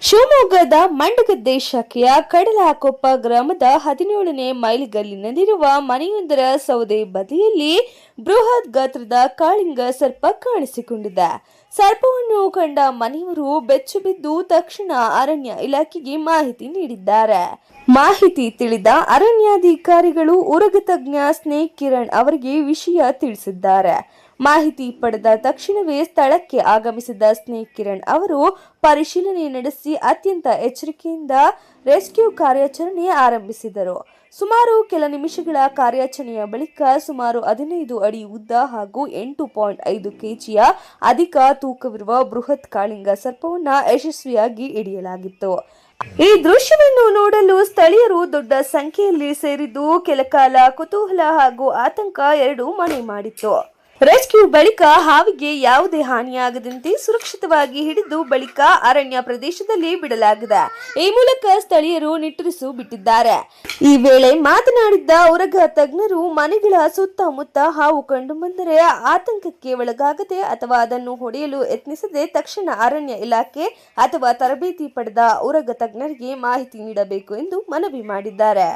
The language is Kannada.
ಶಿವಮೊಗ್ಗದ ಮಂಡಗದ್ದೆ ಶಾಖೆಯ ಕಡಲಕೊಪ್ಪ ಗ್ರಾಮದ 17ನೇ ಮೈಲಿಗಲ್ಲಿನಲ್ಲಿರುವ ಮನೆಯೊಂದರ ಸೌದೆ ಬದಿಯಲ್ಲಿ ಬೃಹತ್ ಗಾತ್ರದ ಕಾಳಿಂಗ ಸರ್ಪ ಕಾಣಿಸಿಕೊಂಡಿದೆ. ಸರ್ಪವನ್ನು ಕಂಡ ಮನೆಯವರು ಬೆಚ್ಚು ಬಿದ್ದು ತಕ್ಷಣ ಅರಣ್ಯ ಇಲಾಖೆಗೆ ಮಾಹಿತಿ ನೀಡಿದ್ದಾರೆ. ಮಾಹಿತಿ ತಿಳಿದ ಅರಣ್ಯಾಧಿಕಾರಿಗಳು ಉರಗ ತಜ್ಞ ಸ್ನೇಕ್ ಕಿರಣ್ ಅವರಿಗೆ ವಿಷಯ ತಿಳಿಸಿದ್ದಾರೆ. ಮಾಹಿತಿ ಪಡೆದ ತಕ್ಷಣವೇ ಸ್ಥಳಕ್ಕೆ ಆಗಮಿಸಿದ ಸ್ನೇಕ್ ಕಿರಣ್ ಅವರು ಪರಿಶೀಲನೆ ನಡೆಸಿ ಅತ್ಯಂತ ಎಚ್ಚರಿಕೆಯಿಂದ ರೆಸ್ಕ್ಯೂ ಕಾರ್ಯಾಚರಣೆ ಆರಂಭಿಸಿದರು. ಸುಮಾರು ಕೆಲ ನಿಮಿಷಗಳ ಕಾರ್ಯಾಚರಣೆಯ ಬಳಿಕ ಸುಮಾರು 15 ಅಡಿ ಉದ್ದ ಹಾಗೂ 8.5 ಕೆಜಿಯ ಅಧಿಕ ತೂಕವಿರುವ ಬೃಹತ್ ಕಾಳಿಂಗ ಸರ್ಪವನ್ನು ಯಶಸ್ವಿಯಾಗಿ ಹಿಡಿಯಲಾಗಿತ್ತು. ಈ ದೃಶ್ಯವನ್ನು ನೋಡಲು ಸ್ಥಳೀಯರು ದೊಡ್ಡ ಸಂಖ್ಯೆಯಲ್ಲಿ ಸೇರಿದ್ದು ಕೆಲಕಾಲ ಕುತೂಹಲ ಹಾಗೂ ಆತಂಕ ಎರಡೂ ಮನೆ ಮಾಡಿತ್ತು. ರೆಸ್ಕ್ಯೂ ಬಳಿಕ ಹಾವಿಗೆ ಯಾವುದೇ ಹಾನಿಯಾಗದಂತೆ ಸುರಕ್ಷಿತವಾಗಿ ಹಿಡಿದು ಬಳಿಕ ಅರಣ್ಯ ಪ್ರದೇಶದಲ್ಲಿ ಬಿಡಲಾಗಿದೆ. ಈ ಮೂಲಕ ಸ್ಥಳೀಯರು ನಿಟ್ಟುರಿಸು ಬಿಟ್ಟಿದ್ದಾರೆ. ಈ ವೇಳೆ ಮಾತನಾಡಿದ್ದ ಉರಗ ತಜ್ಞರು ಮನೆಗಳ ಸುತ್ತಮುತ್ತ ಹಾವು ಕಂಡು ಬಂದರೆ ಆತಂಕಕ್ಕೆ ಒಳಗಾಗದೆ ಅಥವಾ ಅದನ್ನು ಹೊಡೆಯಲು ಯತ್ನಿಸದೆ ತಕ್ಷಣ ಅರಣ್ಯ ಇಲಾಖೆ ಅಥವಾ ತರಬೇತಿ ಪಡೆದ ಉರಗ ತಜ್ಞರಿಗೆ ಮಾಹಿತಿ ನೀಡಬೇಕು ಎಂದು ಮನವಿ ಮಾಡಿದ್ದಾರೆ.